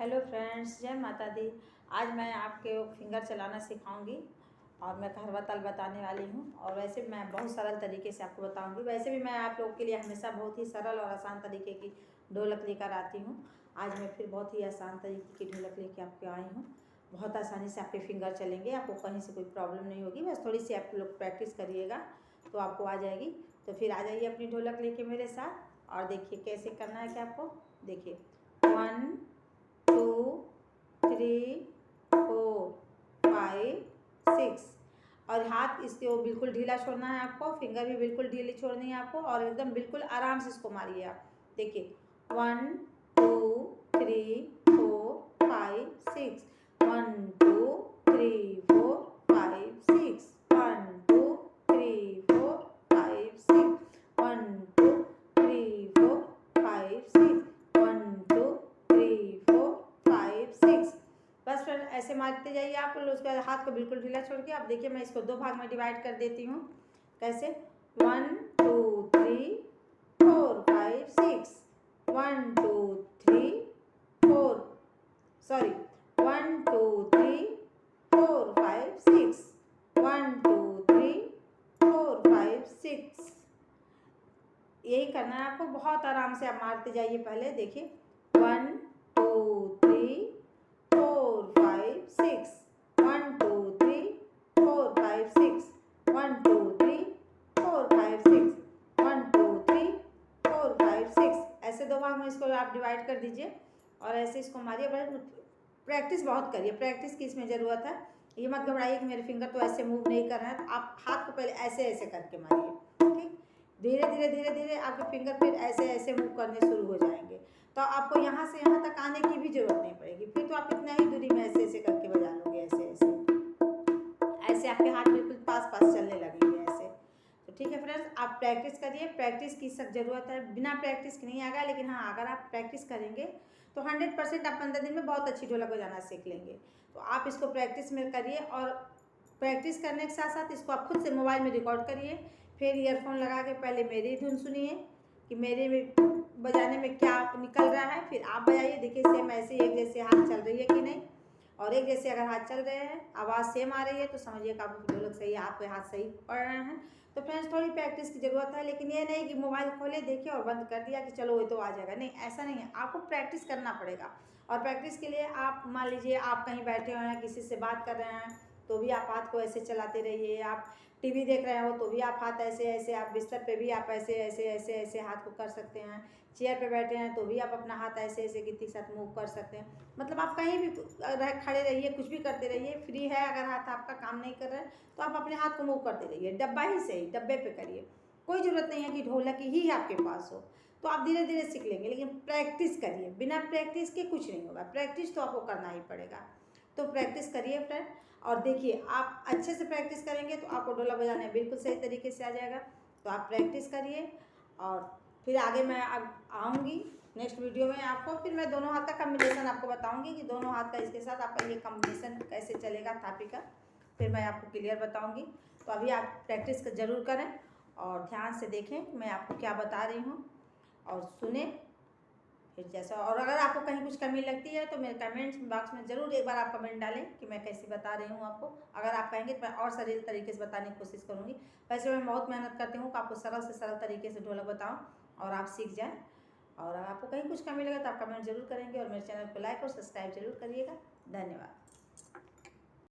Hello friends, जय माता दी। आज मैं आपके फिंगर चलाना सिखाऊंगी और मैं कहरवा ताल बताने वाली हूँ। और वैसे भी मैं बहुत सरल तरीके से आपको बताऊंगी। वैसे भी मैं आप लोगों के लिए हमेशा बहुत ही सरल और आसान तरीके की ढोलक लेकर आती हूँ। आज मैं फिर बहुत ही आसान तरीके की ढोलक लेके आपके आई हूँ। बहुत आसानी से आपके फिंगर चलेंगे, आपको कहीं से कोई प्रॉब्लम नहीं होगी। बस थोड़ी सी आप लोग प्रैक्टिस करिएगा तो आपको आ जाएगी। तो फिर आ जाइए अपनी ढोलक लेके मेरे साथ और देखिए कैसे करना है। क्या आपको देखिए 1 2 3 4 5 6 और हाथ इसके वो बिल्कुल ढीला छोड़ना है आपको। फिंगर भी बिल्कुल ढीली छोड़नी है आपको और एकदम बिल्कुल आराम से इसको मारिए आप। देखिए 1 2 3 4 5 6 1 2 3 4 5 6 1 2 3 4 5 6 1 2 3 4 5 6 1 2 3 4 5 6। बस फिर ऐसे मारते जाइए आप। उसके बाद हाथ को बिल्कुल ढीला छोड़ के आप देखिए मैं इसको 2 भाग में डिवाइड कर देती हूँ। कैसे 1 2 3 4 5 6 1 2 3 4 सॉरी 1 2 3 4 5 6 1 2 3 4 5 6। यही करना है आपको। बहुत आराम से आप मारते जाइए। पहले देखिए 1 2 3 4 5 6 1 2 3 4 5 6 1 2 3 4 5 6 1 2 3 4 5 6। ऐसे 2 भाग में इसको आप डिवाइड कर दीजिए और ऐसे इसको मारिए। प्रैक्टिस बहुत करिए। प्रैक्टिस की इसमें ज़रूरत है। ये मत घबराइए कि मेरे फिंगर तो ऐसे मूव नहीं कर रहे हैं। तो आप हाथ को पहले ऐसे ऐसे करके मारिए। ठीक, धीरे धीरे धीरे धीरे आपके फिंगर फिर ऐसे ऐसे मूव करने शुरू हो जाएंगे। तो आपको यहाँ से यहाँ तक आने की भी जरूरत नहीं पड़ेगी। फिर तो आप इतना ही दूरी में ऐसे ऐसे करके बजा लोगे। ऐसे ऐसे ऐसे आपके हाथ बिल्कुल पास पास चलने लगेंगे ऐसे। तो ठीक है फ्रेंड्स, आप प्रैक्टिस करिए। प्रैक्टिस की सख्त ज़रूरत है। बिना प्रैक्टिस के नहीं आएगा, लेकिन हाँ अगर आप प्रैक्टिस करेंगे तो 100% आप 15 दिन में बहुत अच्छी ढोलक बजाना सीख लेंगे। तो आप इसको प्रैक्टिस में करिए और प्रैक्टिस करने के साथ साथ इसको आप खुद से मोबाइल में रिकॉर्ड करिए। फिर ईयरफोन लगा के पहले मेरी धुन सुनिए कि मेरे में बजाने में क्या निकल रहा है। फिर आप बजाइए, देखिए सेम ऐसे एक जैसे हाथ चल रही है कि नहीं। और एक जैसे अगर हाथ चल रहे हैं, आवाज़ सेम आ रही है, तो समझिए कि आपकी ढोलक सही है, आपके हाथ सही पड़ रहे हैं। तो फ्रेंड्स थोड़ी प्रैक्टिस की ज़रूरत है। लेकिन ये नहीं कि मोबाइल खोले देखिए और बंद कर दिया कि चलो ये तो आ जाएगा। नहीं, ऐसा नहीं है। आपको प्रैक्टिस करना पड़ेगा। और प्रैक्टिस के लिए आप मान लीजिए आप कहीं बैठे हुए हैं, किसी से बात कर रहे हैं, तो भी आप हाथ को ऐसे चलाते रहिए। आप टीवी देख रहे हो तो भी आप हाथ ऐसे ऐसे, आप बिस्तर पे भी आप ऐसे ऐसे ऐसे ऐसे हाथ को कर सकते हैं। चेयर पे बैठे हैं तो भी आप अपना हाथ ऐसे ऐसे गिनती के साथ मूव कर सकते हैं। मतलब आप कहीं भी खड़े रहिए, कुछ भी करते रहिए। फ्री है, अगर हाथ आपका काम नहीं कर रहा है तो आप अपने हाथ को मूव करते रहिए। डब्बा ही सही, डब्बे पे करिए। कोई ज़रूरत नहीं है कि ढोलक ही आपके पास हो। तो आप धीरे धीरे सीख लेंगे, लेकिन प्रैक्टिस करिए। बिना प्रैक्टिस के कुछ नहीं होगा। प्रैक्टिस तो आपको करना ही पड़ेगा। तो प्रैक्टिस करिए फ्रेंड। और देखिए आप अच्छे से प्रैक्टिस करेंगे तो आपको ढोलक बजाने बिल्कुल सही तरीके से आ जाएगा। तो आप प्रैक्टिस करिए और फिर आगे मैं आऊँगी नेक्स्ट वीडियो में आपको। फिर मैं दोनों हाथ का कम्बिनेशन आपको बताऊंगी कि दोनों हाथ का इसके साथ आपका ये कम्बिनेशन कैसे चलेगा थापी का। फिर मैं आपको क्लियर बताऊंगी। तो अभी आप प्रैक्टिस ज़रूर करें और ध्यान से देखें मैं आपको क्या बता रही हूँ और सुने फिर जैसा। और अगर आपको कहीं कुछ कमी लगती है तो मेरे कमेंट्स बॉक्स में ज़रूर एक बार आप कमेंट डालें कि मैं कैसे बता रही हूँ आपको। अगर आप कहेंगे तो मैं और सरल तरीके से बताने की कोशिश करूँगी। वैसे मैं बहुत मेहनत करती हूँ कि आपको सरल से सरल तरीके से ढोलक बताऊँ और आप सीख जाएँ। और अगर आपको कहीं कुछ कमी लगे तो आप कमेंट जरूर करेंगे और मेरे चैनल को लाइक और सब्सक्राइब जरूर करिएगा। धन्यवाद।